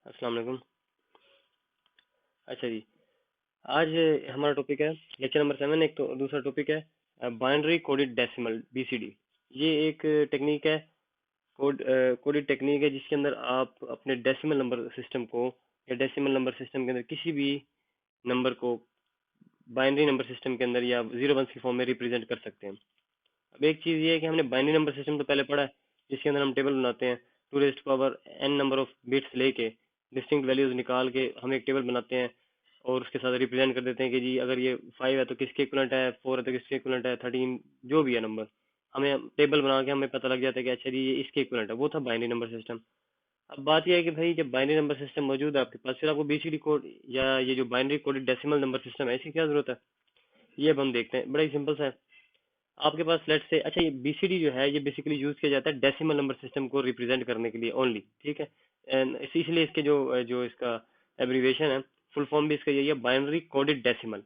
अस्सलाम वालेकुम। अच्छा जी, आज हमारा टॉपिक है लेक्चर नंबर 7। एक तो दूसरा टॉपिक है बाइनरी कोडेड डेसिमल बीसीडी। ये एक टेक्निक है, कोडेड टेक्निक है जिसके अंदर आप अपने डेसिमल नंबर सिस्टम को या डेसिमल नंबर सिस्टम के अंदर किसी भी नंबर को बाइनरी नंबर सिस्टम के अंदर या जीरो वंस की फॉर्म में रिप्रेजेंट कर सकते हैं। अब एक चीज़ ये है कि हमने बाइनरी नंबर सिस्टम तो पहले पढ़ा है, जिसके अंदर हम टेबल बनाते हैं, two raised power n number of bits लेके डिस्टिंक्ट वैल्यूज निकाल के हम एक टेबल बनाते हैं और उसके साथ रिप्रेजेंट कर देते हैं कि जी अगर ये 5 है तो किसके इक्वलेंट है, 4 है तो किसके इक्वलेंट है, 13 जो भी है नंबर, हमें टेबल बना के हमें पता लग जाता है कि अच्छा जी ये इसके इक्वलेंट है। वो था बाइनरी नंबर सिस्टम। अब बात यह है कि भाई जब बाइनरी नंबर सिस्टम मौजूद है आपके पास, फिर आपको बीसीडी कोड या ये जो binary coded decimal number system है इसकी क्या जरूरत है, ये अब हम देखते हैं। बड़ा ही सिंपल सा है। आपके पास लेट से, अच्छा ये बीसीडी जो है ये बेसिकली यूज किया जाता है डेसिमल नंबर सिस्टम को रिप्रेजेंट करने के लिए ओनली, ठीक है। एंड इसलिए इसके जो जो इसका एब्रीविएशन है, फुल फॉर्म भी इसका यही है, बाइनरी कोडेड डेसिमल।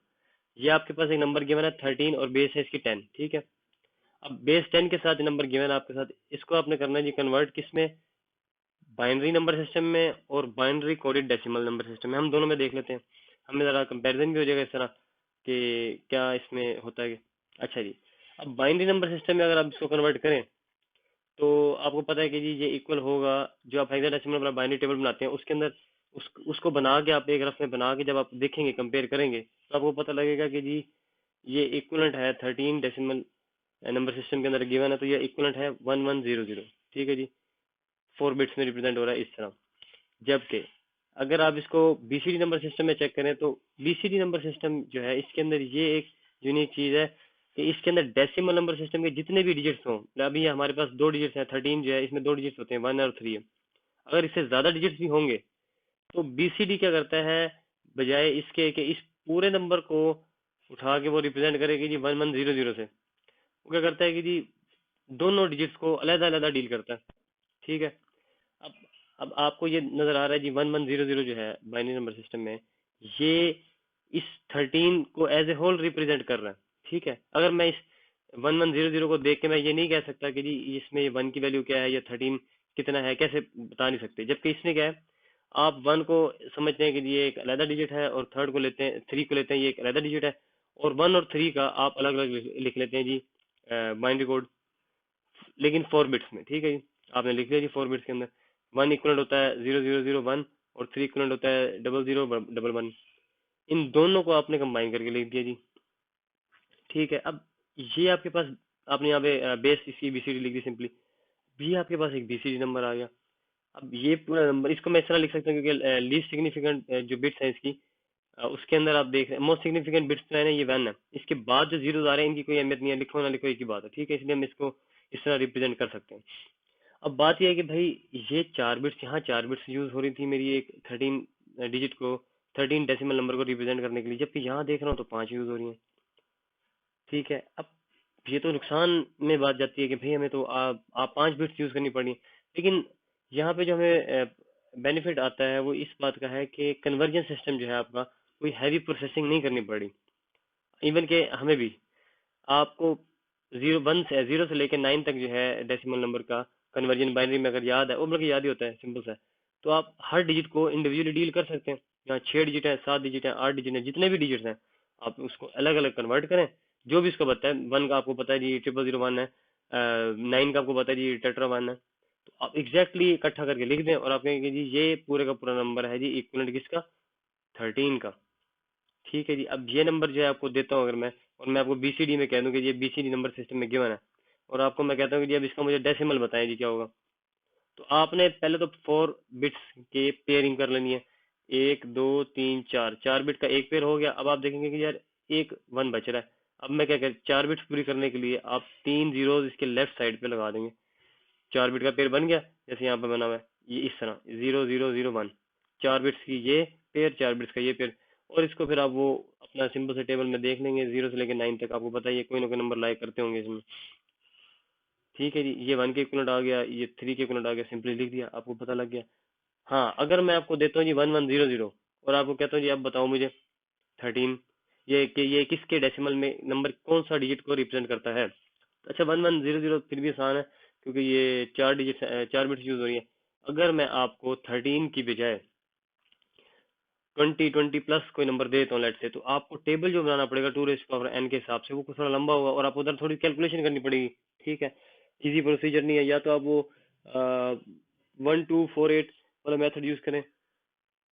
ये आपके पास एक नंबर गिवन है 13 और बेस है इसकी 10, ठीक है। अब बेस 10 के साथ नंबर गिवन है आपके साथ, इसको आपने करना है जी कन्वर्ट किस में, बाइनरी नंबर सिस्टम में और binary coded decimal number system में। हम दोनों में देख लेते हैं, हमें ज़रा कंपैरिजन भी हो जाएगा इस तरह कि क्या इसमें होता है। अच्छा जी, अब बाइनरी नंबर सिस्टम में अगर आप इसको कन्वर्ट करें तो आपको पता है कि जी ये इक्वल होगा, जो आप हेक्साडेसिमल अपना बाइनरी टेबल बनाते हैं उसके अंदर उसको बना के आप एक रफ में बना के जब आप देखेंगे कंपेयर करेंगे तो आपको पता लगेगा कि जी ये इक्वलेंट है 13 डेसिमल नंबर सिस्टम के अंदर गिवन है, तो ये इक्वलेंट है 1100, ठीक है जी। 4 बिट्स में रिप्रेजेंट हो रहा है इस तरह। जबकि अगर आप इसको बीसीडी नंबर सिस्टम में चेक करें तो बीसीडी नंबर सिस्टम जो है इसके अंदर ये एक यूनिक चीज है कि इसके अंदर डेसिमल नंबर सिस्टम के जितने भी डिजिट्स हों, अभी हमारे पास दो डिजिट्स हैं, 13 जो है इसमें दो डिजिट्स होते हैं, 1 और 3 है। अगर इससे ज्यादा डिजिट्स भी होंगे तो बीसीडी क्या करता है, बजाय इसके कि इस पूरे नंबर को उठा के वो रिप्रेजेंट करेगी जी 1100 से, वो क्या करता है कि जी दोनों डिजिट्स को अलग अलग डील करता है, ठीक है। अब अब आपको ये नजर आ रहा है जी 1100 जो है बाइनरी नंबर सिस्टम में, ये इस 13 को एज ए होल रिप्रेजेंट कर रहा है, ठीक है। अगर मैं इस 1100 को देख के मैं ये नहीं कह सकता कि जी इसमें 1 की वैल्यू क्या है या 13 कितना है, कैसे बता नहीं सकते। जबकि इसमें क्या है, आप 1 को समझते हैं कि जी ये एक अलग डिजिट है और थर्ड को लेते हैं, 3 को लेते हैं ये एक अलग डिजिट है, और 1 और 3 का आप अलग अलग लिख लेते हैं जी बाइनरी कोड, लेकिन 4 बिट्स में, ठीक है जी। आपने लिख दिया जी 4 बिट्स के अंदर 1 इक्वलेंट होता है 0001 और 3 इक्वलेंट होता है 0011। इन दोनों को आपने कंबाइन करके लिख दिया जी, ठीक है। अब ये आपके पास, आपने यहाँ पे बेस इसकी बीसीडी लिख दी सिंपली, भी आपके पास एक बीसीडी नंबर आ गया। अब ये पूरा नंबर, इसको मैं इस तरह लिख सकता हूँ क्योंकि लीस्ट सिग्निफिकेंट जो बिट्स है इसकी, उसके अंदर आप देख रहे हैं मोस्ट सिग्निफिकेंट बिट्स जो है ना ये 1 है, इसके बाद जो जीरो आ रहे हैं इनकी कोई अहमियत नहीं है, लिखो ना लिखो एक ही बात है, ठीक है। इसलिए हम इसको इस तरह रिप्रेजेंट कर सकते हैं। अब बात यह है कि भाई ये 4 बिट्स, यहाँ 4 बिट्स यूज हो रही थी मेरी एक 13 डिजिट को, 13 डेसिमल नंबर को रिप्रेजेंट करने के लिए, जबकि यहाँ देख रहा हूँ तो 5 यूज हो रही है, ठीक है। अब ये तो नुकसान में बात जाती है कि भाई हमें तो आप 5 बिट्स यूज करनी पड़ी, लेकिन यहाँ पे जो हमें बेनिफिट आता है वो इस बात का है कि कन्वर्जन सिस्टम जो है आपका, कोई हैवी प्रोसेसिंग नहीं करनी पड़ी। इवन के हमें भी, आपको जीरो से लेकर 9 तक जो है डेसिमल नंबर का कन्वर्जन बाइनरी में अगर याद है, वो मतलब याद ही होता है, सिंपल सा है। तो आप हर डिजिट को इंडिविजुअली डील कर सकते हैं। यहाँ 6 डिजिट है, 7 डिजिट है, 8 डिजिट है, जितने भी डिजिट हैं आप उसको अलग अलग कन्वर्ट करें, जो भी उसका पता है। 1 का आपको पता है जी 0001 है, 9 का आपको पता है जी टेट्रा 1 है, तो आप एग्जैक्टली इकट्ठा करके लिख दें और आप कहेंगे जी ये पूरे का पूरा नंबर है जी इक्वलेंट किसका, 13 का, ठीक है जी। अब ये नंबर जो है आपको देता हूँ अगर मैं, और मैं आपको बीसीडी में कह दूं कि ये बीसीडी नंबर सिस्टम में गिवन है, और आपको मैं कहता हूँ कि जी अब इसका मुझे डेसिमल बताएं जी क्या होगा, तो आपने पहले तो 4 बिट्स के पेयरिंग कर लेनी है। 1 2 3 4, 4 बिट का एक पेयर हो गया। अब आप देखेंगे कि यार एक 1 बच रहा है। अब मैं क्या कर, 4 बिट्स पूरी करने के लिए आप 3 जीरो इसके लेफ्ट साइड पे लगा देंगे, 4 बिट का पेयर बन गया, जैसे यहाँ पे बना हुआ है ये इस तरह 0001, 4 बिट्स की ये पेयर, 4 बिट्स का ये पेयर। और इसको फिर आप वो अपना सिंपल से टेबल में देख लेंगे, 0 से लेकर 9 तक आपको पता है ये कोई ना कोई नंबर लाइक करते होंगे इसमें, ठीक है जी। ये 1 के इक्वलेंट आ गया, ये 3 के इक्वलेंट आ गया, सिंपली लिख दिया, आपको पता लग गया। हाँ, अगर मैं आपको देता हूँ जी 1100 और आपको कहता हूँ जी अब बताओ मुझे 13, ये किसके डेसिमल में नंबर कौन सा डिजिट को रिप्रेजेंट करता है। अच्छा 1100 फिर भी आसान है क्योंकि ये 4 डिजिट 4 बिट्स यूज हो रही है। अगर मैं आपको 13 की बजाय 20 प्लस कोई नंबर दे देता हूँ लेट से, तो आपको टेबल जो बनाना पड़ेगा 2 n के हिसाब से, वो कुछ थोड़ा लंबा होगा और आपको उधर थोड़ी कैलकुलेशन करनी पड़ेगी। ठीक है, इजी प्रोसीजर नहीं है, या तो आप वो 1248 वाला मेथड यूज करें,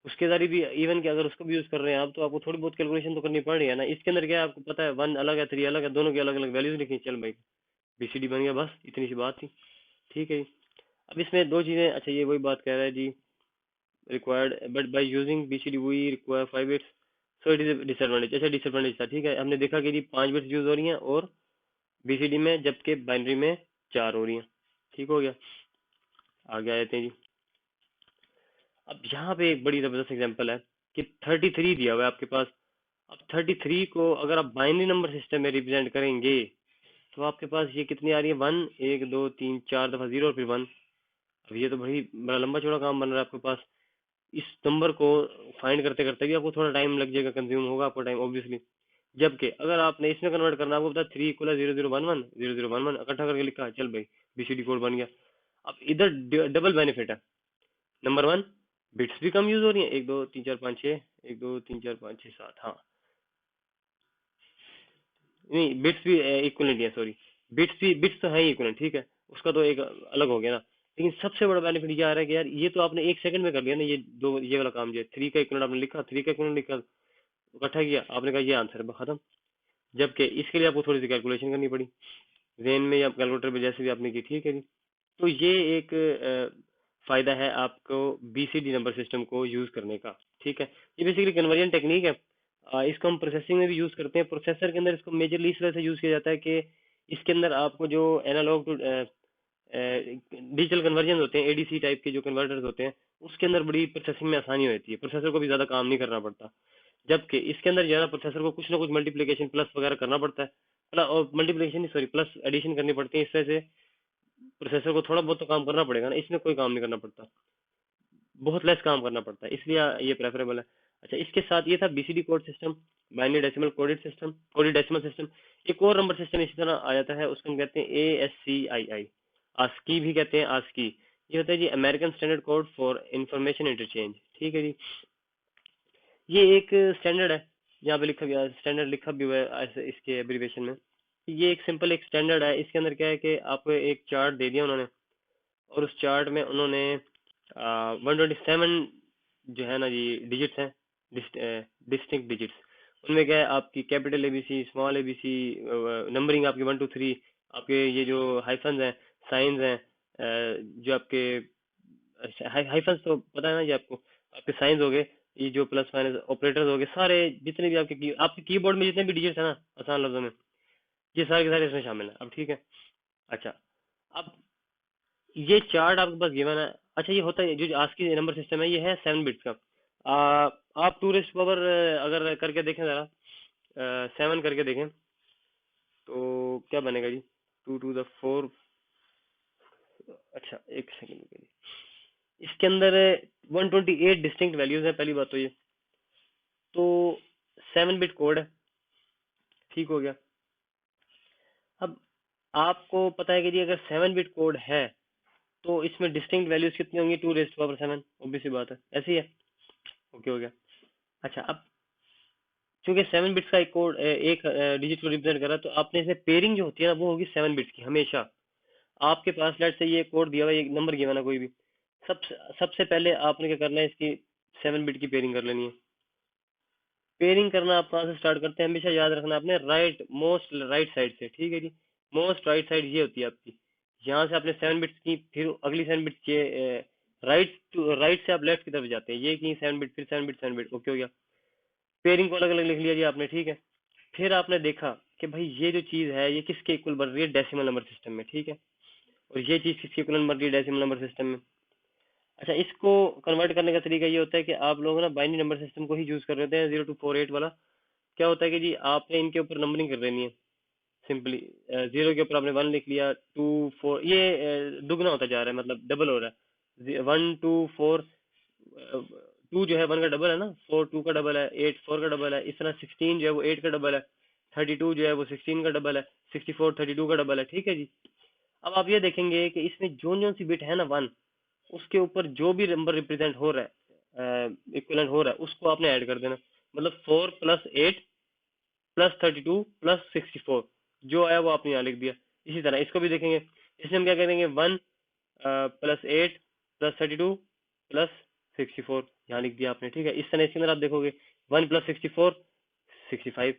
उसके जरिए भी इवन कि अगर उसको भी यूज कर रहे हैं आप, तो आपको थोड़ी बहुत कैलकुलेशन तो करनी पड़ रही है ना। इसके अंदर क्या है आपको पता है, 1 अलग है 3 अलग है, दोनों की अलग अलग वैल्यूज लिखी, चल भाई बीसीडी बन गया, बस इतनी सी बात थी। ठीक है जी। अब इसमें दो चीजें, अच्छा ये वही बात कह रहा है जी, required but by using BCD we require 5 bits, so it is disadvantage. अच्छा डिसएडवांटेज था, ठीक है, हमने देखा कि जी 5 बिट्स यूज हो रही हैं और बीसीडी में, जबकि बाइनरी में 4 हो रही हैं। ठीक हो गया, आगे आ जाते हैं जी। अब यहाँ पे एक बड़ी जबरदस्त एग्जांपल है कि 33 दिया हुआ है आपके पास। अब 33 को अगर आप बाइनरी नंबर सिस्टम में रिप्रेजेंट करेंगे तो आपके पास ये कितनी आ रही है, 1 1 2 3 4 दफा 0 और फिर 1। अब ये तो बड़ा लंबा चौड़ा काम बन रहा है आपके पास। इस नंबर को फाइंड करते करते भी आपको थोड़ा टाइम लग जाएगा, कंज्यूम होगा आपको टाइम ऑब्वियसली। जबकि अगर आपने इसमें कन्वर्ट करना, आपको पता 3 इक्वल 0011 0011 इकट्ठा करके लिखा, चल भाई बीसीडी कोड बन गया। अब इधर डबल बेनिफिट है। नंबर 1, बिट्स भी कम यूज हो रही है, 1 2 3 4 5 6, 1 2 3 4 5 6 7, हाँ नहीं बिट्स भी इक्वलेंट है, सॉरी बिट्स तो है ही इक्वलेंट, ठीक है, उसका तो एक अलग हो गया ना। लेकिन सबसे बड़ा बेनिफिट ये आ रहा है कि यार ये तो आपने 1 सेकंड में कर लिया ना, ये वाला काम जो है 3 का इक्वलेंट आपने लिखा, 3 का इक्वलेंट लिखा, इकट्ठा किया, आपने कहा ये आंसर है, खत्म। जबकि इसके लिए आपको थोड़ी सी कैलकुलेशन करनी पड़ी, जेन में या कैलकुलेटर में जैसे भी आपने की। ठीक है जी। तो ये एक फायदा है आपको बीसीडी नंबर सिस्टम को यूज करने का। ठीक है, ये बेसिकली कन्वर्जन टेक्निक है। इसको हम प्रोसेसिंग में भी यूज करते हैं। प्रोसेसर के अंदर इसको मेजरली इस वजह से यूज किया जाता है कि इसके अंदर आपको जो एनालॉग टू डिजिटल कन्वर्जन होते हैं, एडीसी टाइप के जो कन्वर्टर्स होते हैं, उसके अंदर बड़ी प्रोसेसिंग में आसानी होती है, प्रोसेसर को भी ज्यादा काम नहीं करना पड़ता। जबकि इसके अंदर ज्यादा प्रोसेसर को कुछ ना कुछ मल्टीप्लिकेशन प्लस वगैरह करना पड़ता है, और मल्टीप्लिकेशन सॉरी प्लस एडिशन करनी पड़ती है। इस वजह से प्रोसेसर को थोड़ा बहुत तो काम करना पड़ेगा ना, इसमें कोई काम नहीं करना पड़ता, बहुत लेस काम करना पड़ता है, इसलिए ये प्रेफरेबल है। अच्छा, इसके साथ ये था BCD code system, binary decimal coded system, coded decimal system. एक और नंबर सिस्टम इसी तरह आ जाता है, उसको हम कहते हैं ASCII, आस्की भी कहते हैं, आस्की। ये होता है जी American standard code for information interchange. ठीक है जी, ये एक स्टैंडर्ड है, यहाँ पे लिखा गया स्टैंडर्ड, लिखा भी हुआ है ऐसे इसके एब्रीविएशन में। ये एक सिंपल एक स्टैंडर्ड है। इसके अंदर क्या है कि आपको एक चार्ट दे दिया उन्होंने, और उस चार्ट में उन्होंने 127 जो है ना जी डिजिट्स हैं, डिस्टिंक्ट डिजिट्स। उनमें क्या है, आपकी capital ABC, small ABC, numbering आपकी 1 2 3, आपके ये जो हाइफन्स हैं, साइंस हैं, जो आपके हाइफन्स तो पता है ना जी आपको, आपके साइंस हो गए, ये जो प्लस माइनस ऑपरेटर्स हो गए, सारे जितने भी आपके कीबोर्ड में जितने भी डिजिट्स है ना, आसान लफ्जों में, ये सारे के सारे इसमें शामिल है। अब ठीक है। अच्छा, अब ये चार्ट आपके पास गिवन है। अच्छा, ये होता है जो आज की नंबर सिस्टम है, ये है 7 बिट्स का। आप 2 रेस्ट पावर अगर करके देखें जरा, 7 करके देखें तो क्या बनेगा जी, 2 टू द 4। अच्छा एक सेकंड के लिए, इसके अंदर 128 डिस्टिंक्ट वैल्यूज है, पहली बात तो ये, तो 7 बिट कोड है। ठीक हो गया। अब आपको पता है कि जी अगर 7 बिट कोड है तो इसमें डिस्टिंक्ट वैल्यूज कितनी होंगी, 2 रेस्ट पावर 7, ऑब्वियस सी बात है, ऐसी है। ओके हो गया। अच्छा, अब चूंकि 7 बिट्स का एक कोड एक डिजिट को रिप्रेजेंट कर रहा है, तो आपने इसे पेयरिंग जो होती है ना, वो होगी 7 बिट्स की हमेशा। आपके पास लेट से ये कोड दिया हुआ है, एक नंबर गिवन है कोई भी, सबसे पहले आपने क्या करना है, इसकी 7 बिट की पेयरिंग कर लेनी है। पेयरिंग करना आप कहाँ से स्टार्ट करते हैं, हमेशा याद रखना आपने, मोस्ट राइट साइड से। ठीक है जी, मोस्ट राइट साइड ये होती है आपकी, यहाँ से आपने 7 बिट्स की, फिर अगली 7 बिट्स ये राइट से आप लेफ्ट की तरफ जाते हैं, ये की 7 बिट, फिर 7 बिट 7 बिट। ओके हो गया, पेयरिंग को अलग अलग लिख लिया जी आपने। ठीक है, फिर आपने देखा कि भाई ये जो चीज है ये किसके इक्वल बन रही है, डेसिमल नंबर सिस्टम में। ठीक है, और ये चीज किसके इक्वल बन रही है, डेसिमल नंबर सिस्टम में। अच्छा, इसको कन्वर्ट करने का तरीका ये होता है कि आप लोग ना बाइनरी नंबर सिस्टम को ही यूज कर रहे हैं, 0248 वाला। क्या होता है कि जी आपने इनके ऊपर नंबरिंग कर लेनी है सिंपली। 0 के ऊपर आपने 1 लिख लिया, 2 4, ये दुगना होता जा रहा है, मतलब डबल हो रहा है, 1 2 4, 2 जो है 1 का डबल है ना, 4 2 का डबल है, 8 4 का डबल है, इस तरह 16 जो है वो 8 का डबल है, 32 जो है वो 16 का डबल है, 64 32 का डबल है। ठीक है जी। अब आप ये देखेंगे कि इसमें जो जो सी बिट है ना 1, उसके ऊपर जो भी नंबर रिप्रेजेंट हो रहा है, इक्वलेंट हो रहा है उसको आपने ऐड कर देना। मतलब 4+8+32+64 जो आया वो आपने यहाँ लिख दिया। इसी तरह इसको भी देखेंगे, इसमें हम क्या करेंगे, 1+8+32+64 यहाँ लिख दिया आपने, ठीक है। इस तरह इसके अंदर आप देखोगे 1+64 65।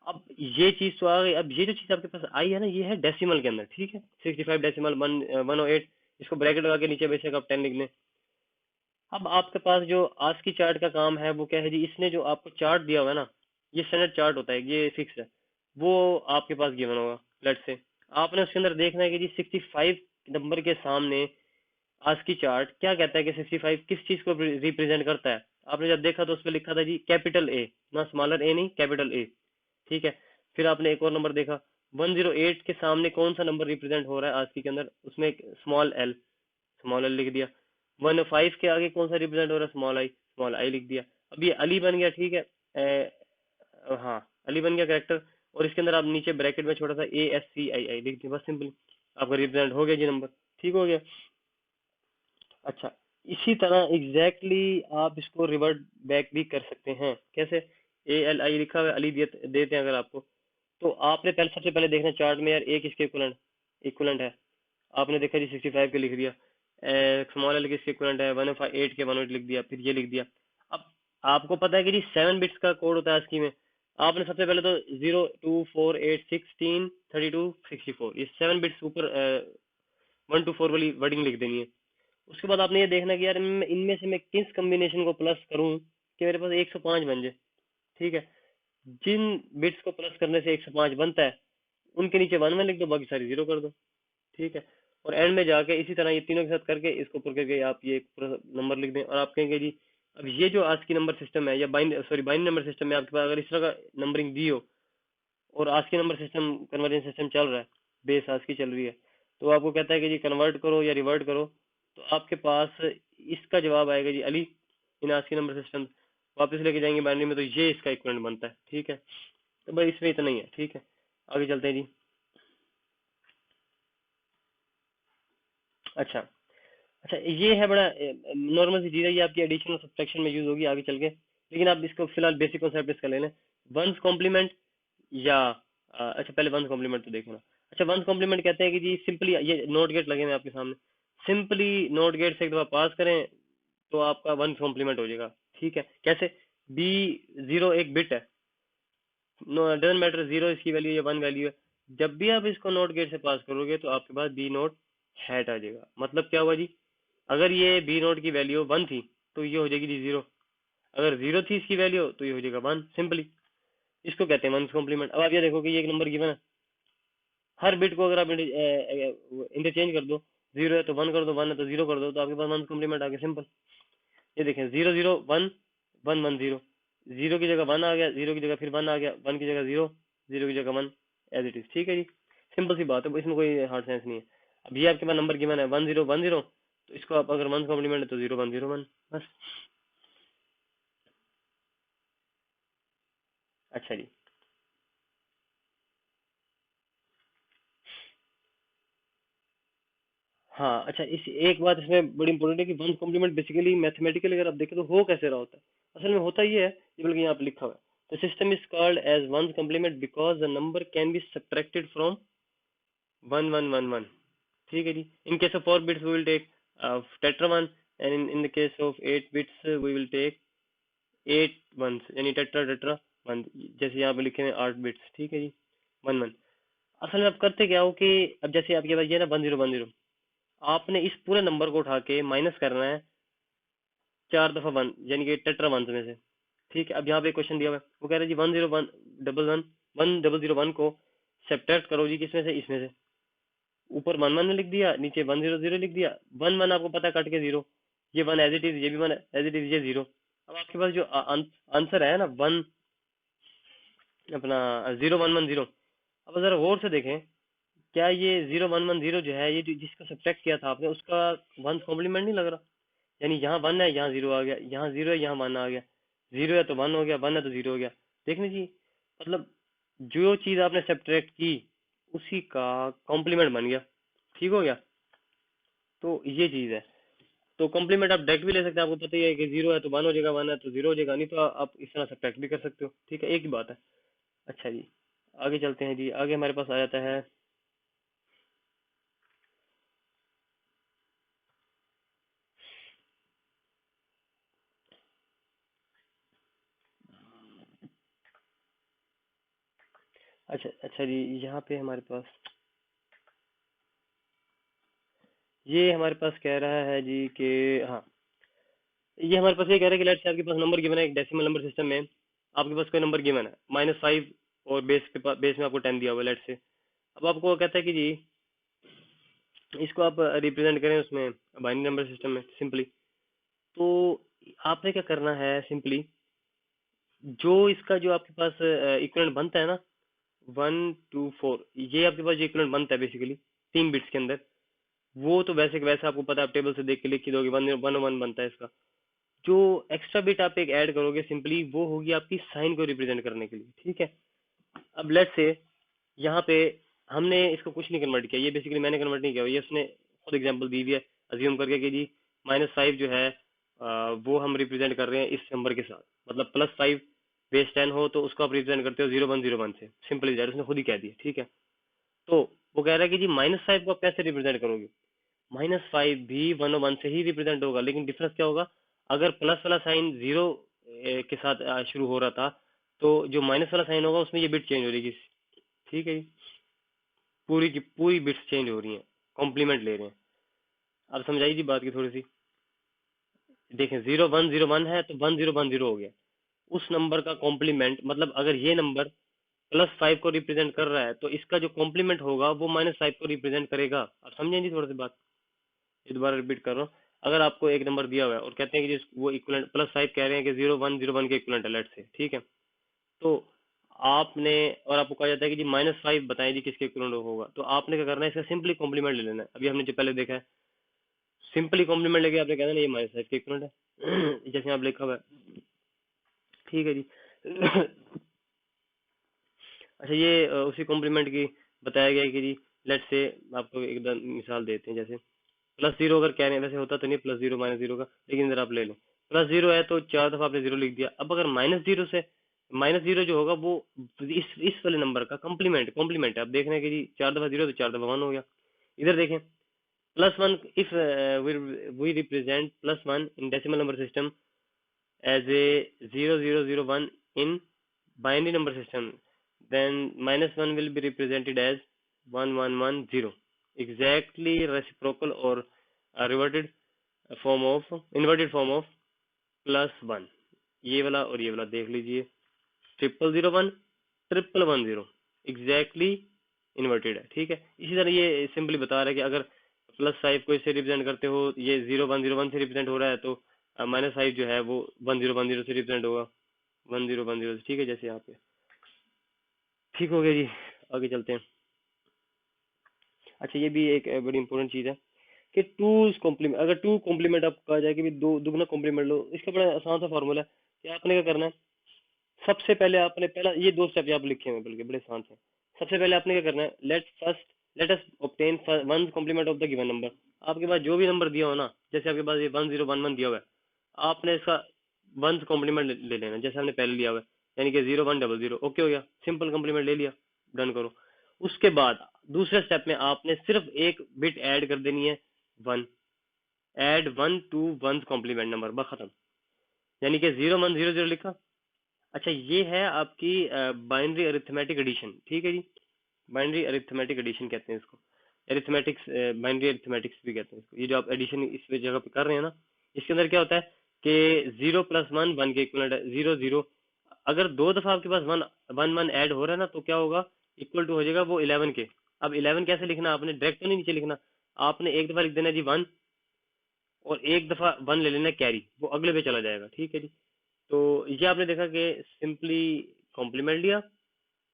अब ये चीज तो आ गई। अब ये जो चीज आपके पास आई है ना, ये है डेसिमल के अंदर, ठीक है। 65 डेसिमल 108, इसको ब्रैकेट लगा के नीचे बेशक आप 10 लिख लें। अब आपके पास जो आज की चार्ट का काम है वो क्या है जी, इसने जो आपको चार्ट दिया हुआ है ना, ये स्टैंडर्ड चार्ट होता है, ये फिक्स है, वो आपके पास गिवन होगा। लेट्स से आपने उसके अंदर देखना है कि जी 65 नंबर के सामने आज की चार्ट क्या कहता है कि 65 किस चीज को रिप्रेजेंट करता है। आपने जब देखा तो उस पर लिखा था जी कैपिटल ए, ना स्मॉलर ए नहीं, कैपिटल ए, ठीक है। फिर आपने एक और नंबर देखा, 108 के सामने कौन सा नंबर रिप्रेजेंट हो रहा है आज की के अंदर, उसमें स्मॉल एल लिख दिया। 105 के आगे कौन सा रिप्रेजेंट हो रहा है, स्मॉल आई लिख दिया। अब ये अली बन गया, ठीक है। हाँ, अली बन गया करेक्टर। और इसके अंदर आप नीचे ब्रैकेट में छोटा सा ASCII लिख दिया, बस सिंपल, आपका रिप्रेजेंट हो गया जी नंबर, ठीक हो गया। अच्छा, इसी तरह एग्जैक्टली आप इसको रिवर्ट बैक भी कर सकते हैं। कैसे, ALI लिखा हुआ है, अली देते हैं अगर आपको, तो आपने पहले सबसे पहले देखना चार्ट में यार ए किसके इक्वलेंट इक्वलेंट है। आपने देखा जी 65 के लिख दिया, स्मॉल एल किसके इक्वलेंट है, 108 के 108 लिख दिया, फिर ये लिख दिया। अब आपको पता है कि जी 7 बिट्स का कोड होता है ASCII में। आपने सबसे पहले तो 0 2 4 8 16 32 64 ये 7 बिट्स ऊपर 1 to 4 वाली वर्डिंग लिख देनी है। उसके बाद आपने ये देखना कि यार इनमें से मैं किस कम्बिनेशन को प्लस करूं कि मेरे पास 105 बन जाए, ठीक है। जिन बिट्स को प्लस करने से 105 बनता है उनके नीचे 1 में लिख दो, बाकी सारी जीरो कर दो, ठीक है। और एंड में जाके इसी तरह ये तीनों के साथ करके इसको ऊपर करके आप ये पूरा नंबर लिख दें, और आप कहेंगे जी अब ये जो आज की नंबर सिस्टम है या बाइनरी नंबर सिस्टम में आपके पास अगर इस तरह का नंबरिंग दी हो और आज की नंबर सिस्टम कन्वर्जन सिस्टम चल रहा है, बेस आज की चल रही है, तो आपको कहता है कि जी कन्वर्ट करो या रिवर्ट करो, तो आपके पास इसका जवाब आएगा जी अली इन आज की नंबर सिस्टम। वापस लेके जाएंगे बाइनरी में तो ये इसका इक्वलेंट बनता है, ठीक है। तो भाई इसमें इतना ही है, ठीक है। आगे चलते हैं जी। अच्छा, अच्छा ये है बड़ा नॉर्मल सी चीज़ है, ये आपकी एडिशन और सब्ट्रैक्शन में यूज होगी आगे चल के, लेकिन आप इसको फिलहाल बेसिक कॉन्सेप्ट इसका ले लें। वंस कॉम्प्लीमेंट या अच्छा पहले वंस कॉम्प्लीमेंट तो देखना। अच्छा, वंस कॉम्प्लीमेंट कहते हैं कि जी सिंपली ये नोट गेट लगे हुए हैं आपके सामने, सिंपली नोट गेट से एक दफा पास करें तो आपका वंस कॉम्प्लीमेंट हो जाएगा, ठीक है। कैसे, बी जीरो एक बिट है, नो डजेंट मैटर, जीरो इसकी वैल्यू या वन वैल्यू है, जब भी आप इसको नोट गेट से पास करोगे तो आपके पास बी नोट हैट आ जाएगा। मतलब क्या हुआ जी, अगर ये बी नोट की वैल्यू 1 थी तो ये हो जाएगी जी 0, अगर 0 थी इसकी वैल्यू तो ये हो जाएगा 1, सिंपली। इसको कहते हैं वंस कॉम्प्लीमेंट। अब आप ये देखो कि ये एक नंबर गिवन है, हर बिट को अगर आप इंटरचेंज कर दो, 0 है तो 1 कर दो, 1 है तो 0 कर दो, तो आपके पास वंस कॉम्प्लीमेंट आ गया, सिंपल। ये देखें 0 0 1 1 1 0, 0 की जगह 1 आ गया, 0 की जगह फिर 1 आ गया, 1 की जगह 0, 0 की जगह 1, एज इट इज, ठीक है जी। सिंपल सी बात है, इसमें कोई हार्ड साइंस नहीं है। अब ये आपके पास नंबर गिवन है 1010, तो इसको आप अगर वंस कॉम्प्लीमेंट है तो 0101, बस। अच्छा जी, हाँ अच्छा, इस एक बात इसमें बड़ी इंपॉर्टेंट है कि वंस कॉम्प्लीमेंट बेसिकली मैथमेटिकली अगर आप देखें तो हो कैसे रहा होता है। असल में होता ये है, ये बल्कि यहाँ पे लिखा हुआ है, the system is called as one's complement because the number can be subtracted from 1111, ठीक है जी। In case of 4 bits we will take tetra one, and in the case of 8 bits we will take 8 ones, यानी tetra tetra one, जैसे यहाँ पे लिखे हैं 8 bits, ठीक है जी, 11। असल में आप करते क्या हो कि अब जैसे आपके पास ये ना 1010, आपने इस पूरे नंबर को उठा के माइनस करना है 4 दफा 1, यानी कि टेट्रा वंस में से, ठीक है। अब यहाँ पे क्वेश्चन दिया हुआ है, वो कह रहा है जी 10111 को सब्ट्रैक्ट करो जी किसमें से, इसमें से। ऊपर 11 ने लिख दिया, नीचे 100 लिख दिया। 11 आपको पता है कट के 0, ये 1 एज इट इज, ये भी 1 एज इट इज, ये 0। अब आपके पास जो आंसर है ना 1, अपना 0110, अब जरा गौर से देखें, क्या ये 0110 जो है, ये जिसका सब्ट्रैक्ट किया था आपने, उसका वंस कॉम्प्लीमेंट नहीं लग रहा। यानी यहाँ 1 है, यहाँ 0 आ गया, यहाँ 0 है, यहाँ 1 आ गया, 0 है तो 1 हो गया, 1 है तो 0 हो गया। देखने जी, मतलब जो चीज आपने सब्ट्रैक्ट की उसी का कॉम्प्लीमेंट बन गया, ठीक हो गया। तो ये चीज है। तो कॉम्प्लीमेंट आप डायरेक्ट भी ले सकते हैं, आपको पता ही है कि जीरो है तो वन हो जाएगा, वन है तो जीरो हो जाएगा, नहीं तो आप इस तरह सब्ट्रैक्ट भी कर सकते हो, ठीक है, एक ही बात है। अच्छा जी, आगे चलते हैं जी। आगे हमारे पास आ जाता है, अच्छा अच्छा जी, यहाँ पे हमारे पास, ये हमारे पास कह रहा है जी कि, हाँ, ये हमारे पास ये कह रहा है कि लेट्स से आपके पास नंबर गिवन है एक डेसिमल नंबर सिस्टम में, आपके पास कोई नंबर गिवन है -5 और बेस के पास, बेस में आपको 10 दिया हुआ है लेट्स से। अब आपको वो कहता है कि जी इसको आप रिप्रेजेंट करें उसमें बाइनरी नंबर सिस्टम में सिंपली। तो आपने क्या करना है सिंपली, जो इसका जो आपके पास इक्विवेलेंट बनता है ना, 1 2 4, ये आपके पास जो इक्विवेलेंट बनता है बेसिकली 3 बिट्स के अंदर, वो तो वैसे वैसे आपको पता है, आप टेबल से देख के लिख ही दोगे, 1 1 1 बनता है इसका। जो एक्स्ट्रा बिट आप एक ऐड करोगे सिंपली, वो होगी आपकी साइन को रिप्रेजेंट करने के लिए, ठीक है। अब लेट्स से यहाँ पे हमने इसको कुछ नहीं कन्वर्ट किया, ये बेसिकली मैंने कन्वर्ट नहीं किया, ये उसने खुद एग्जांपल दी हुई है अज्यूम करके कि जी -5 जो है वो हम रिप्रेजेंट कर रहे हैं इस नंबर के साथ, मतलब +5 बेस 10 हो तो उसको आप रिप्रेजेंट करते हो 0101 से, सिंपली दैट, उसने खुद ही कह दिया, ठीक है। तो वो कह रहा है कि जी -5 को आप कैसे रिप्रेजेंट करोगे, -5 भी 101 से ही रिप्रेजेंट होगा, लेकिन डिफरेंस क्या होगा, अगर प्लस वाला साइन जीरो के साथ शुरू हो रहा था, तो जो माइनस वाला साइन होगा उसमें ये बिट चेंज हो रही है, ठीक है जी, पूरी की पूरी बिट्स चेंज हो रही हैं, कॉम्प्लीमेंट ले रहे हैं। अब समझाइए जी बात की थोड़ी सी, देखें 0101 है तो 1010 हो गया, उस नंबर का कॉम्प्लीमेंट, मतलब अगर ये नंबर +5 को रिप्रेजेंट कर रहा है तो इसका जो कॉम्प्लीमेंट होगा वो -5 को रिप्रेजेंट करेगा। आप समझें जी थोड़ी सी बात, ये दोबारा रिपीट कर रहा हूँ। अगर आपको एक नंबर दिया हुआ है और कहते हैं कि वो इक्वलेंट +5 कह रहे हैं कि 0101 के इक्वलेंट है लेट से, ठीक है, तो आपने, और आपको कहा जाता है कि जी -5 बताएं जी किसके इक्वलेंट होगा, तो आपने क्या करना है, इसका सिंपली कॉम्प्लीमेंट ले लेना है। अभी हमने जो पहले देखा है, सिंपली कॉम्प्लीमेंट लेके आपने कहना है ये -5 के इक्वलेंट है जैसे आप लिखा हुआ है, ठीक है जी। अच्छा, ये उसी कॉम्प्लीमेंट की बताया गया है कि जी लेट से आपको एकदम मिसाल देते हैं, जैसे +0 अगर कह रहे हैं, वैसे होता तो नहीं +0 -0 का, लेकिन इधर आप ले लें, +0 है तो 4 दफा आपने जीरो लिख दिया। अब अगर -0 से, -0 जो होगा वो इस वाले नंबर का कॉम्प्लीमेंट है। अब देख रहे हैं कि जी 4 दफा जीरो तो 4 दफा 1 हो गया। इधर देखें, +1, if we represent +1 in decimal number system as a 0001 in binary number system, then -1 will be represented as 1110, exactly reciprocal or reverted form of inverted form of +1। ये वाला और ये वाला देख लीजिए, 0001 1110 एग्जैक्टली इन्वर्टेड है, ठीक है। इसी तरह ये सिंपली बता रहा है कि अगर +5 को इससे रिप्रेजेंट करते हो, ये 0101 से रिप्रेजेंट हो रहा है, तो -5 जो है वो 1010 से रिप्रेजेंट होगा, 1010 से, ठीक है, जैसे यहाँ पे। ठीक हो गया जी, आगे चलते हैं। अच्छा, ये भी एक बड़ी इंपॉर्टेंट चीज़ है कि टू कॉम्प्लीमेंट, अगर टू कॉम्प्लीमेंट आपको कहा जाए कि भी दो दुगना कॉम्प्लीमेंट लो, इसका बड़ा आसान सा फॉर्मूला है कि आपने क्या करना है, सबसे पहले आपने पहला ये दो स्टेप आप लिखे हुए हैं, बल्कि बड़े आसान से। सबसे पहले आपने क्या करना है, let us obtain one complement of the given number. आपके पास जो भी नंबर दिया हो ना, जैसे आपके पास ये 1011 दिया हुआ है, आपने इसका वन कॉम्प्लीमेंट ले लेना, जैसे हमने पहले लिया हुआ है, यानी कि 0100, ओके हो गया, सिंपल कॉम्प्लीमेंट ले लिया, डन करो। उसके बाद दूसरे स्टेप में आपने सिर्फ एक बिट ऐड कर देनी है, 1, ऐड 1 टू 1 कॉम्प्लीमेंट नंबर, बस खत्म, यानी कि 0100 लिखा। अच्छा, ये है आपकी बाइनरी अरिथमेटिक एडिशन, ठीक है जी, बाइनरी अरिथमेटिक एडिशन कहते हैं इसको, अरिथमेटिक्स, बाइनरी अरिथमेटिक्स भी कहते हैं इसको। ये जो आप एडिशन इस जगह पे कर रहे हैं ना, इसके अंदर क्या होता है कि 0 + 1 1 के इक्वल है, 0 0। अगर दो दफा आपके पास 1 1 1 ऐड हो रहा है ना, तो क्या होगा, इक्वल टू हो जाएगा वो 11 के। अब 11 कैसे लिखना, आपने डायरेक्ट तो नहीं नीचे लिखना, आपने एक दफा लिख देना जी 1, और एक दफा 1 ले लेना कैरी, वो अगले पे चला जाएगा, ठीक है जी। तो ये आपने देखा कि सिंपली कॉम्प्लीमेंट लिया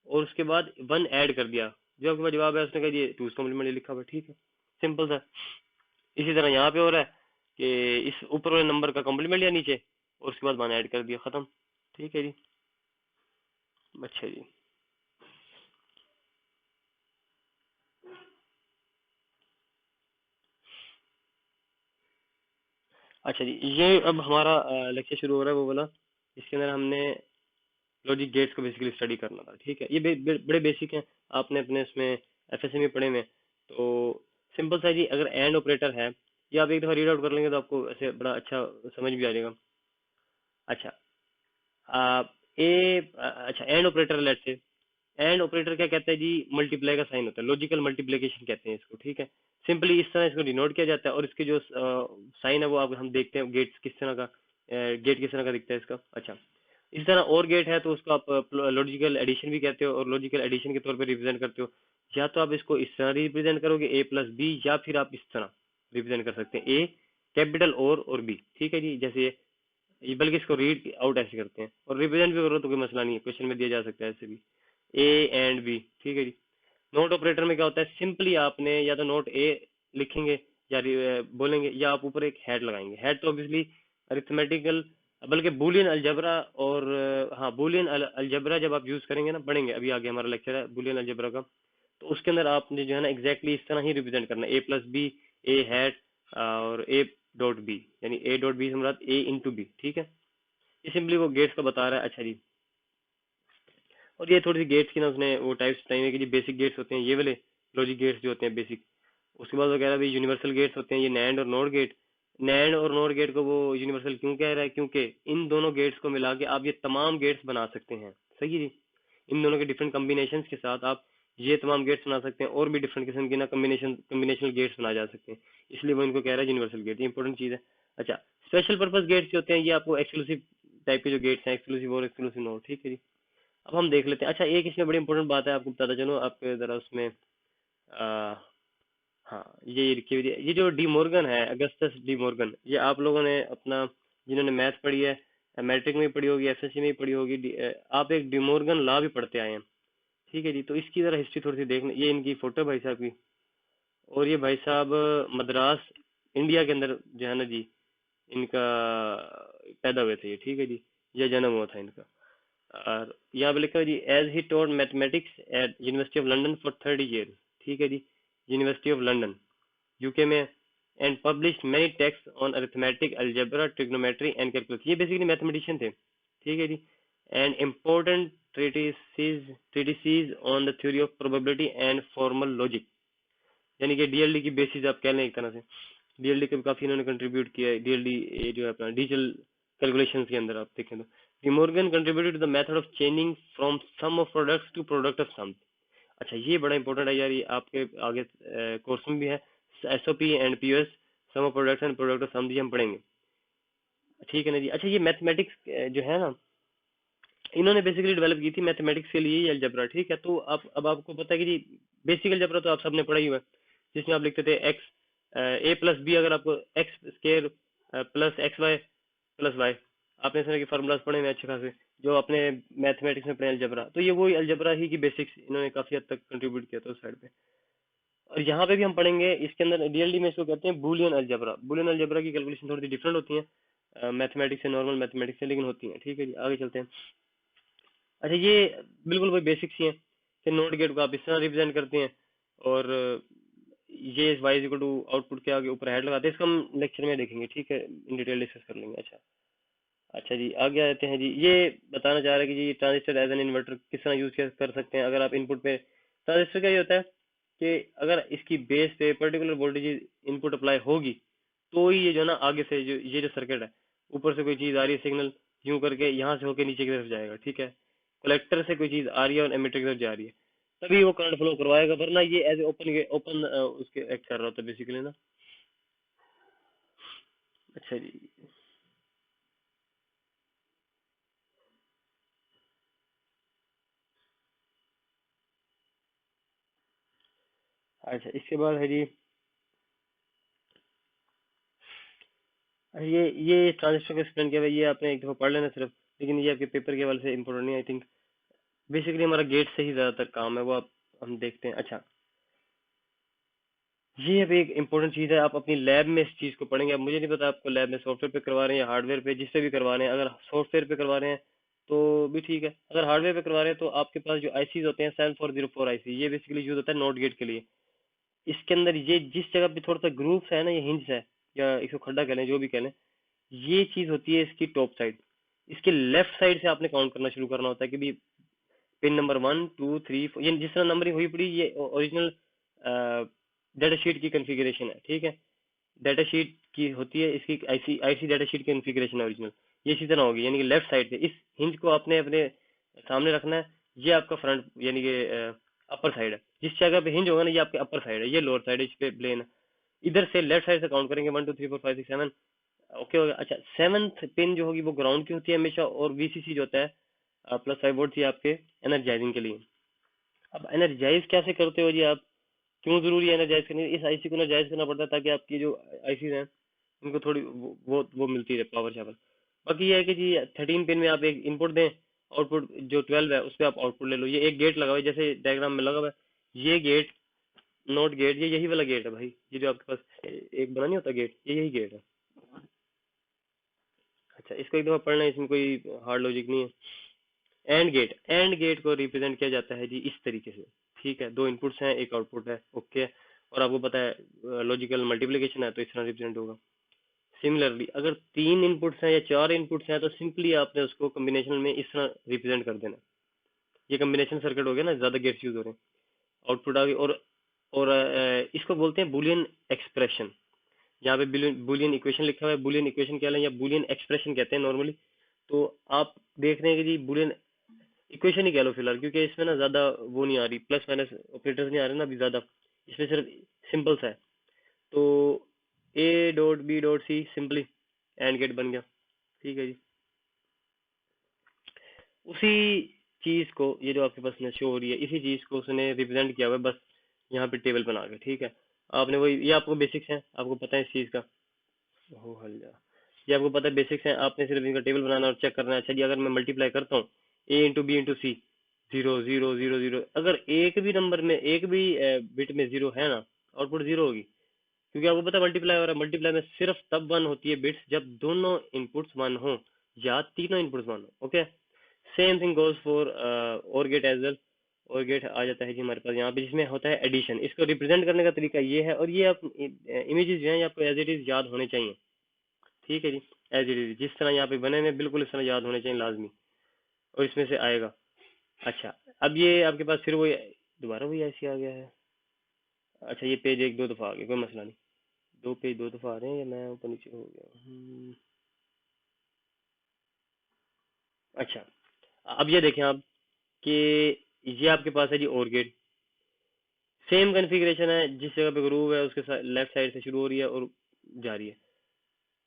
और उसके बाद 1 ऐड कर दिया, जो आपके पास जवाब है उसने कहा ये 2 कॉम्प्लीमेंट लिखा हुआ है, ठीक है, सिंपल सा। इसी तरह यहाँ पे हो रहा है कि इस ऊपर वाले नंबर का कॉम्प्लीमेंट लिया नीचे, और उसके बाद 1 ऐड कर दिया, खत्म, ठीक है जी। अच्छा जी, अच्छा जी, ये अब हमारा लेक्चर शुरू हो रहा है वो वाला, इसके अंदर हमने लॉजिक गेट्स को बेसिकली स्टडी करना था। ठीक है, ये बड़े बेसिक हैं, आपने अपने इसमें एफएसएम में पढ़े में। तो सिंपल सा है जी, अगर एंड ऑपरेटर है, ये आप एक दफ़ा रीड आउट कर लेंगे तो आपको ऐसे बड़ा अच्छा समझ भी आ जाएगा। अच्छा, अच्छा and operator, let's say and operator क्या कहता है जी, मल्टीप्लाई का साइन होता है, लॉजिकल मल्टीप्लिकेशन कहते हैं इसको। ठीक है, सिंपली इस तरह इसको डिनोट किया जाता है, और इसके जो साइन है वो आप हम देखते हैं गेट्स किस तरह का, गेट किस तरह का दिखता है इसका। अच्छा, इस तरह और गेट है तो उसको आप लॉजिकल एडिशन भी कहते हो, और लॉजिकल एडिशन के तौर पर रिप्रेजेंट करते हो। या तो आप इसको इस तरह रिप्रेजेंट करोगे ए प्लस बी, या फिर आप इस तरह रिप्रेजेंट कर सकते हैं ए कैपिटल और बी। ठीक है जी, जैसे ये बल्कि इसको रीड आउट ऐसे करते हैं, और रिप्रेजेंट भी करो तो कोई मसला नहीं है, क्वेश्चन में दिया जा सकता है ऐसे भी, ए एंड बी। ठीक है जी। नोट ऑपरेटर में क्या होता है, सिंपली आपने या तो नोट ए लिखेंगे या बोलेंगे, या आप ऊपर एक हेड लगाएंगे। हेड तो ऑब्वियसली अरिथमेटिकल, बल्कि बूलियन अलजबरा, और हाँ बूलियन अलजबरा जब आप यूज करेंगे ना, पढ़ेंगे अभी आगे हमारा लेक्चर है बूलियन अलजबरा का, तो उसके अंदर आपने जो है ना एग्जैक्टली इस तरह ही रिप्रेजेंट करना है, ए प्लस बी, ए हैट और ए डॉट बी, यानी ए डॉट बी से मुराद ए इंटू बी। ठीक है, ये सिंपली वो गेट्स का बता रहा है। अच्छा जी, और ये थोड़ी सी गेट्स की ना उसने वो टाइप्स बताई हैं कि जी बेसिक गेट्स होते हैं ये वाले, लॉजिक गेट्स जो होते हैं बेसिक। उसके बाद वगैरह भी यूनिवर्सल गेट्स होते हैं, ये नैंड और नोट गेट। नैंड और नोट गेट को वो यूनिवर्सल क्यों कह रहा है, क्योंकि इन दोनों गेट्स को मिला के आप ये तमाम गेट्स बना सकते हैं। सही है जी, इन दोनों के डिफरेंट कम्बिनेशन के साथ आप ये तमाम गेट्स बना सकते हैं, और भी डिफरेंट किस्म के ना कम्बिनेशनल गेट्स बनाए जा सकते हैं, इसलिए वो इनको कह रहा है यूनिवर्सल गेट, ये इंपॉर्टेंट चीज़ है। अच्छा, स्पेशल पर्पज गेट्स जो होते हैं, ये आपको एक्सक्लूसिव टाइप के जो गेट्स हैं, एक्सक्लूसिव और एक्सक्लूसिव नोट। ठीक है जी, अब हम देख लेते हैं। अच्छा, एक इसमें बड़ी इंपॉर्टेंट बात है, आपको बताता चलो, आपके जरा उसमें आ, हाँ ये लिखी हुई है, ये जो डी मॉर्गन है, अगस्टस डी मॉर्गन, ये आप लोगों ने अपना जिन्होंने मैथ पढ़ी है, मैट्रिक में भी पढ़ी होगी, एसएससी में भी पढ़ी होगी, आप एक डी मॉर्गन लॉ भी पढ़ते आए हैं। ठीक है जी, तो इसकी जरा हिस्ट्री थोड़ी सी देखना। ये इनकी फोटो है भाई साहब की, और ये भाई साहब मद्रास इंडिया के अंदर जो है ना जी, इनका पैदा हुए थे ये। ठीक है जी, ये जन्म हुआ था इनका। और यहाँ पे लिखा है जी, as he taught mathematics at university of London for 30 years। ठीक है जी, यूनिवर्सिटी ऑफ लंदन यूके में, and publish many text on arithmetic, algebra, trigonometry and calculus. ये बेसिकली मैथमेटिशियन थे। ठीक है जी, and important treatises on the theory of probability and formal logic, यानी कि डीएलडी की बेसिस आप कह लें एक तरह से। डीएलडी के भी काफी इन्होंने कंट्रीब्यूट किया है, डीएलडी जो है अपना डिजिटल कैलकुलेशंस के अंदर आप देखें तो। De Morgan contributed to the method of changing from sum of products to product of sum. अच्छा, ये बड़ा इंपॉर्टेंट है यार, ये आपके आगे कोर्स में भी है, SOP and POS, sum of products and product of sum, ये हम पढ़ेंगे। ठीक है ना जी। अच्छा, ये मैथमेटिक्स जो है ना, इन्होंने बेसिकली डेवलप की थी मैथमेटिक्स के लिए ये अलजेब्रा। ठीक है, तो आप अब आपको पता है कि जी बेसिक अलजेब्रा तो आप सबने पढ़ा ही हुआ है, जिसमें आप लिखते थे एक्स ए प्लस बी, अगर आपको X square plus X Y plus Y, आपने इस तरह के फार्मूलाज पढ़े हुए हैं अच्छे खासे, जो आपने मैथमेटिक्स में पढ़े अलजेब्रा, तो ये वही अलजेब्रा ही की बेसिक्स इन्होंने काफी हद तक कंट्रीब्यूट किया था उस साइड पे। और यहाँ पे भी हम पढ़ेंगे, इसके अंदर डीएलडी में इसको कहते हैं बुलियन अलजेब्रा। बुलियन अलजेब्रा की कैलकुलेशन थोड़ी सी डिफरेंट होती है मैथमेटिक्स से, नॉर्मल मैथमेटिक्स से, लेकिन होती है। ठीक है जी, आगे चलते हैं। अच्छा, ये बिल्कुल वही बेसिक्स ही हैं कि नोट गेट को आप इस तरह रिप्रेजेंट करते हैं, और ये Y is equal to output के आगे ऊपर हेड लगाते हैं, इसको हम लेक्चर में देखेंगे। ठीक है, इन डिटेल डिस्कस कर लेंगे। अच्छा, अच्छा जी, आगे आते हैं जी। ये बताना चाह रहे हैं कि जी ट्रांजिस्टर एज एन इन्वर्टर किस तरह यूज कर सकते हैं। अगर आप इनपुट पे, ट्रांजिस्टर क्या ये होता है कि अगर इसकी बेस पे पर्टिकुलर वोल्टेज इनपुट अप्लाई होगी, तो ही ये जो है ना आगे से जो ये जो सर्किट है, ऊपर से कोई चीज आ रही है सिग्नल, यूं करके यहाँ से होके नीचे की तरफ जाएगा। ठीक है, कलेक्टर से कोई चीज आ रही है और एमिटर की तरफ जा रही है, तभी वो करंट फ्लो करवाएगा, वरना ये एज ओपन ओपन उसके एक्ट कर रहा होता है बेसिकली ना। अच्छा जी, अच्छा इसके बाद है जी, ये ट्रांजिस्टर का एक्सप्लेन किया हुआ है, ये आपने एक दफा पढ़ लेना सिर्फ, लेकिन ये आपके पेपर के हवाले से इम्पोर्टेंट नहीं आई थिंक। बेसिकली हमारा गेट से ही ज्यादातर काम है, वो आप हम देखते हैं। अच्छा, ये अभी एक इम्पोर्टेंट चीज़ है, आप अपनी लैब में इस चीज़ को पढ़ेंगे। अब मुझे नहीं पता आपको लैब में सॉफ्टवेयर पे करवा रहे हैं या हार्डवेयर पे, जिससे भी करवा रहे हैं। अगर सॉफ्टवेयर पे करवा रहे हैं तो भी ठीक है, अगर हार्डवेयर पे करवा रहे हैं तो आपके पास जो आईसीज होते हैं 7404 आईसी, ये बेसिकली यूज होता है नोट गेट के लिए। इसके अंदर ये जिस जगह पे थोड़ा सा ग्रूव्स है ना, ये हिंज है, या इसको खड्डा कह लें, जो भी कह लें, ये चीज होती है इसकी टॉप साइड। इसके लेफ्ट साइड से आपने काउंट करना शुरू करना होता है कि भी पिन नंबर 1 2 3 4, ये जिस तरह नंबरिंग हुई पड़ी ये ओरिजिनल डाटा शीट की कॉन्फ़िगरेशन है, ठीक है। डाटा शीट की होती है इसकी आईसी आईसी डाटा शीट की कॉन्फ़िगरेशन है ओरिजिनल। ये इसी तरह होगी, यानी कि लेफ्ट साइड से इस हिंज को आपने अपने सामने रखना है। ये आपका फ्रंट यानी कि अपर साइड है। जिस जगह पे हिंज होगा ना ये आपके अपर साइड है, ये लोअर साइड है, इस पे प्लेन है। इधर से लेफ्ट साइड से काउंट करेंगे 1 2 3 4 5 6 7। ओके हो गया। अच्छा, सेवंथ पिन जो होगी वो ग्राउंड की होती है हमेशा, और वीसीसी जो होता है +5 वोल्ट, ये आपके एनर्जाइजिंग के लिए। अब एनर्जाइज कैसे करते हो जी आप, क्यों जरूरी है एनर्जाइज करनी, इस आईसी को एनर्जाइज करना पड़ता है ताकि आपकी जो आईसी हैं उनको थोड़ी वो मिलती रहे पावर शावर। बाकी ये है कि जी 13 पिन में आप एक इनपुट दें, आउटपुट जो 12 है उस पर आप आउटपुट ले लो। ये एक गेट लगा हुआ है जैसे डायग्राम में लगा हुआ है, ये गेट नोट गेट, ये यही वाला गेट है भाई। ये जो आपके पास एक बना नहीं होता गेट, ये यही गेट है। अच्छा, इसको एक दफा पढ़ना है, इसमें कोई हार्ड लॉजिक नहीं है। एंड गेट को रिप्रेजेंट किया जाता है जी इस तरीके से, ठीक है। दो इनपुट्स हैं, एक आउटपुट है, ओके। और आपको पता है लॉजिकल मल्टीप्लिकेशन है तो इस तरह रिप्रेजेंट होगा। सिमिलरली अगर 3 इनपुट्स हैं या 4 इनपुट्स हैं तो सिंपली आपने उसको कॉम्बिनेशन में इस तरह रिप्रेजेंट कर देना। ये कॉम्बिनेशन सर्किट हो गया ना, ज्यादा गेट्स यूज हो रहे हैं। आउटपुट आ गई, और इसको बोलते हैं बुलियन एक्सप्रेशन। यहाँ पे बुलियन इक्वेशन लिखा हुआ है। बुलियन इक्वेशन क्या है, या बुलियन एक्सप्रेशन कहते हैं नॉर्मली। तो आप देख रहे हैं कि जी बुलियन इक्वेशन ही कह लो फिलहाल, क्योंकि इसमें ना ज्यादा वो नहीं आ रही, प्लस माइनस ऑपरेटर्स नहीं आ रहे ना अभी ज्यादा। इसमें सिर्फ सिंपल सा है। तो A.B.C सिंपली एंड गेट बन गया, ठीक है जी। उसी चीज को, ये जो आपके पास शो हो रही है, इसी चीज को उसने रिप्रेजेंट किया हुआ है बस यहाँ पे टेबल बना के, ठीक है। आपने वही, ये आपको बेसिक्स है, आपको पता है इस चीज का। हो हल जा, ये आपको पता है बेसिक्स है। आपने सिर्फ इनका टेबल बनाना और चेक करना है। अच्छा जी, अगर मैं मल्टीप्लाई करता हूँ A × B × C, 0 0 0 0, अगर एक भी नंबर में, एक भी बिट में जीरो है ना, आउटपुट जीरो होगी। क्योंकि आपको पता है मल्टीप्लाई हो रहा है। मल्टीप्लाई में सिर्फ तब वन होती है बिट्स जब दोनों इनपुट्स वन हो या तीनों इनपुट्स वन हो, okay. Same thing goes for और गेट एज वेल। और गेट आ जाता है जी हमारे पास यहाँ पे, जिसमें होता है एडिशन। इसको रिप्रेजेंट करने का तरीका ये है, और ये आप इमेजेस जो है ये आपको एज इट इज याद होने चाहिए, ठीक है जी। एज इट इज जिस तरह यहाँ पे बने हैं बिल्कुल इस तरह याद होने चाहिए लाजमी, और इसमें से आएगा। अच्छा, अब ये आपके पास फिर वही दोबारा वही ऐसे आ गया है। अच्छा, ये पेज एक दो दफा आ गया, कोई मसला नहीं। दो पेज दो दफा आ रहे हैं, या मैं ऊपर नीचे हो गया। अच्छा, अब ये देखें आप कि ये आपके पास है जी और गेट। सेम कॉन्फ़िगरेशन है, जिस जगह पे ग्रूव है उसके लेफ्ट साइड से शुरू हो रही है और जा रही है।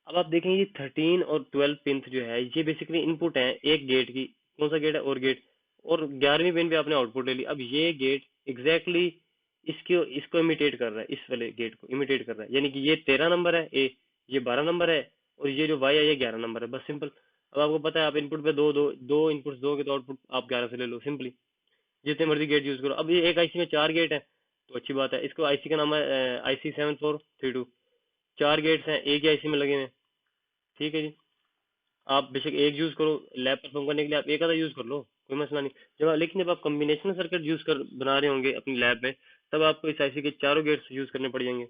अब आप देखें ये 13 और 12 पिन जो है ये बेसिकली इनपुट है एक गेट की। कौन सा गेट है, और गेट। और 11वीं पिन पे आपने आउटपुट ले ली। अब ये गेट एग्जैक्टली इसको इसको इमिटेट कर रहा है, इस वाले गेट को इमिटेट कर रहा है। यानी कि ये 13 नंबर है ए, ये 12 नंबर है, और ये जो वाई है ये 11 नंबर है, बस सिंपल। अब आपको पता है आप इनपुट पे दो इनपुट्स दोगे तो आउटपुट आप 11 से ले लो सिंपली। जितने मर्जी गेट यूज करो। अब ये एक आईसी में 4 गेट है तो अच्छी बात है। इसको आईसी का नाम है IC 7432। 4 गेट्स हैं एक ही आईसी में लगे हुए हैं, ठीक है जी। आप बेशक एक यूज करो, लैब परफॉर्म करने के लिए आप एक आधा यूज कर लो, कोई मसला नहीं। लेकिन जब आप कॉम्बिनेशनल सर्किट यूज कर बना रहे होंगे अपनी लैब में, तब आपको इस आईसी के चारों गेट्स यूज करने पड़ जाएंगे।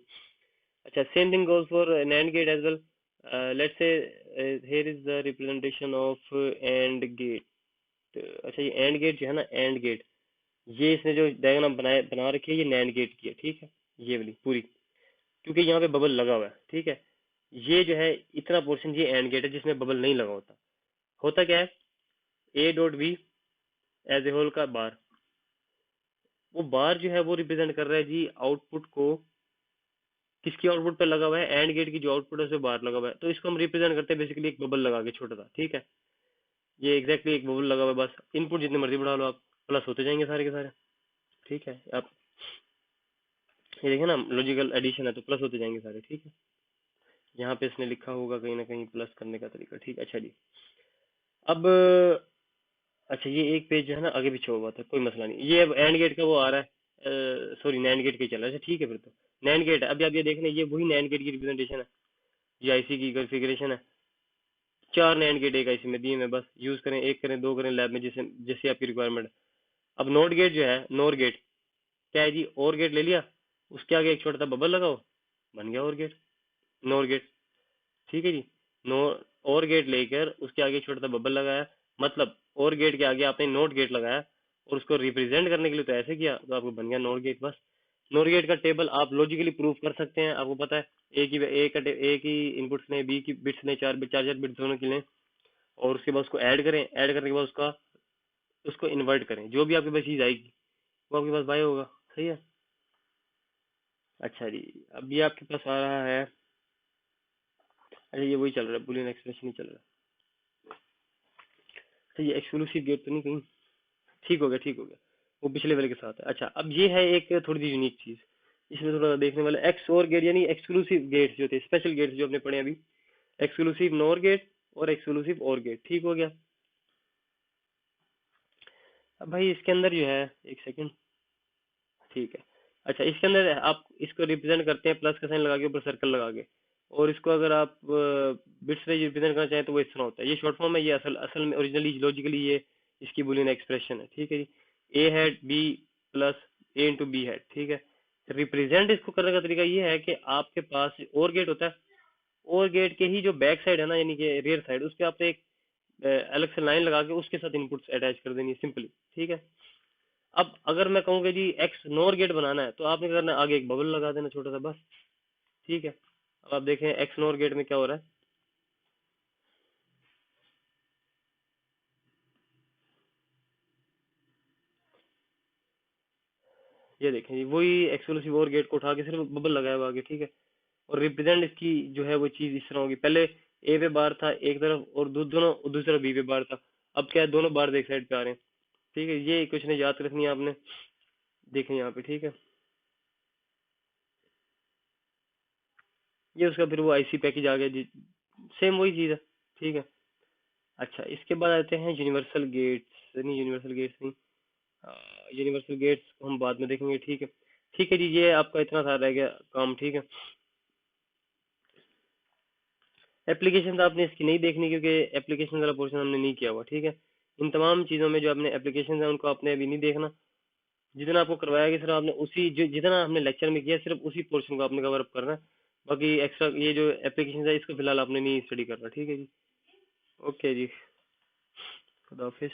अच्छा, same thing goes for NAND gate as well. Let's say here is the representation of AND gate. अच्छा, ये एंड गेट जो है ना, एंड गेट, ये इसने जो डायग्राम बना रखी है ये नैंड गेट की है, ठीक है। ये वाली पूरी, क्योंकि यहाँ पे बबल लगा हुआ है, ठीक है। ये जो है इतना पोर्शन ये एंड गेट है जिसमें बबल नहीं लगा होता। होता क्या है, A.B एज ए होल का बार, वो बार जो है वो रिप्रेजेंट कर रहा है जी आउटपुट को। किसकी आउटपुट पे लगा हुआ है, एंड गेट की जो आउटपुट है उसमें बार लगा हुआ है, तो इसको हम रिप्रेजेंट करते हैं बेसिकली एक बबल लगा के छोटा सा, ठीक है। ये एग्जैक्टली एक बबल लगा हुआ है, बस इनपुट जितने मर्जी बढ़ा लो आप, प्लस होते जाएंगे सारे के सारे, ठीक है। आप ये देखें ना, लॉजिकल एडिशन है तो प्लस होते जाएंगे सारे, ठीक है। यहाँ पे इसने लिखा होगा कहीं ना कहीं प्लस करने का तरीका, ठीक है। अच्छा जी, अब अच्छा ये एक पेज जो है ना आगे पीछे हुआ था, कोई मसला नहीं। ये अब एंड गेट का वो आ रहा है, सॉरी नैंड गेट का ही चल रहा है। अच्छा ठीक है, फिर तो नैंड गेट है। अभी आप ये देख रहे हैं ये वही नैंड गेट की रिप्रेजेंटेशन है, ये आईसी की कॉन्फ़िगरेशन है। 4 नैंड गेट एक आईसी में दिए मैं, बस यूज करें, एक करें, दो करें लैब में, जैसे जैसे आपकी रिक्वायरमेंट है। अब नोट गेट जो है, नोर गेट क्या है जी, और गेट ले लिया, उसके आगे एक छोटा सा बबल लगाओ, बन गया और गेट, नोर गेट, ठीक है जी। नो और गेट लेकर उसके आगे छोटा सा बबल लगाया, मतलब और गेट के आगे आपने नोट गेट लगाया और उसको रिप्रेजेंट करने के लिए तो ऐसे किया, तो आपको बन गया नोट गेट। बस नोट गेट का टेबल आप लॉजिकली प्रूव कर सकते हैं, आपको पता है एक ही इनपुट्स ने, बी की बिट्स ने, चार चार चार बिट्स दोनों के लिए, और उसके बाद उसको ऐड करें, ऐड करने के बाद उसका उसको इन्वर्ट करें, जो भी आपके पास चीज आएगी वो आपके पास बाय होगा। सही है। अच्छा जी, अब ये आपके पास आ रहा है, अच्छा ये वही चल रहा है, बुलियन एक्सप्रेशन ही चल रहा है। अच्छा ये एक्सक्लूसिव गेट तो नहीं कहीं, ठीक हो गया ठीक हो गया, वो पिछले वाले के साथ है। अच्छा अब ये है एक थोड़ी सी यूनिक चीज, इसमें थोड़ा देखने वाला, एक्स और गेट यानी एक्सक्लूसिव गेट्स जो थे, स्पेशल गेट्स जो आपने पढ़े अभी, एक्सक्लूसिव नोर गेट और एक्सक्लूसिव और गेट, ठीक हो गया। अब भाई इसके अंदर जो है, एक सेकंड, ठीक है। अच्छा इसके अंदर आप इसको रिप्रेजेंट करते हैं प्लस का साइन लगा के, ऊपर सर्कल लगा के, और इसको अगर आप बिट्स में रिप्रेजेंट करना चाहें तो वो इस तरह होता है, ये शॉर्ट फॉर्म है, ये असल असल में ओरिजिनली लॉजिकली ये इसकी बुलियन एक्सप्रेशन है। ठीक है जी, A had B plus A into B had, ठीक है। रिप्रेजेंट इसको करने का तरीका ये है कि आपके पास और गेट होता है, और गेट के ही जो बैक साइड है ना, यानी कि रियर साइड, उस पर आपने एक अलग से लाइन लगा के उसके साथ इनपुट्स अटैच कर देनी है सिंपली। ठीक है। अब अगर मैं कहूँ कि जी एक्स नोर गेट बनाना है, तो आपने करना है आगे एक बबल लगा देना छोटा सा, बस। ठीक है। अब आप देखें एक्स नोर गेट में क्या हो रहा है, ये देखें जी, वही एक्सक्लूसिव और गेट को उठा के सिर्फ बबल लगाया हुआ आगे। ठीक है। और रिप्रेजेंट इसकी जो है वो चीज इस तरह होगी, पहले ए पे बार था एक तरफ और दोनों दूसरी तरफ बी पे बार था, अब क्या है दोनों बार एक साइड पे आ रहे हैं। ठीक है, ये कुछ नहीं याद रखनी है आपने, देखें यहाँ पे। ठीक है, ये उसका फिर वो आईसी पैकेज आ गया जी, सेम वही चीज है। ठीक है। अच्छा इसके बाद आते हैं यूनिवर्सल गेट्स, नहीं यूनिवर्सल गेट्स नहीं, यूनिवर्सल गेट्स हम बाद में देखेंगे। ठीक है। ठीक है जी, ये आपका इतना सा रह गया काम। ठीक है। एप्लीकेशन आपने इसकी नहीं देखनी, क्योंकि एप्लीकेशन वाला पोर्शन हमने नहीं किया हुआ। ठीक है। इन तमाम चीज़ों में जो आपने एप्लीकेशन है उनको आपने अभी नहीं देखना, जितना आपको करवाया गया सिर्फ आपने उसी जो जितना हमने लेक्चर में किया सिर्फ उसी पोर्शन को आपने कवर अप करना है। बाकी एक्स्ट्रा ये जो एप्लीकेशन है इसको फिलहाल आपने नहीं स्टडी करना। ठीक है जी। ओके जी, खुदा हाफिज़।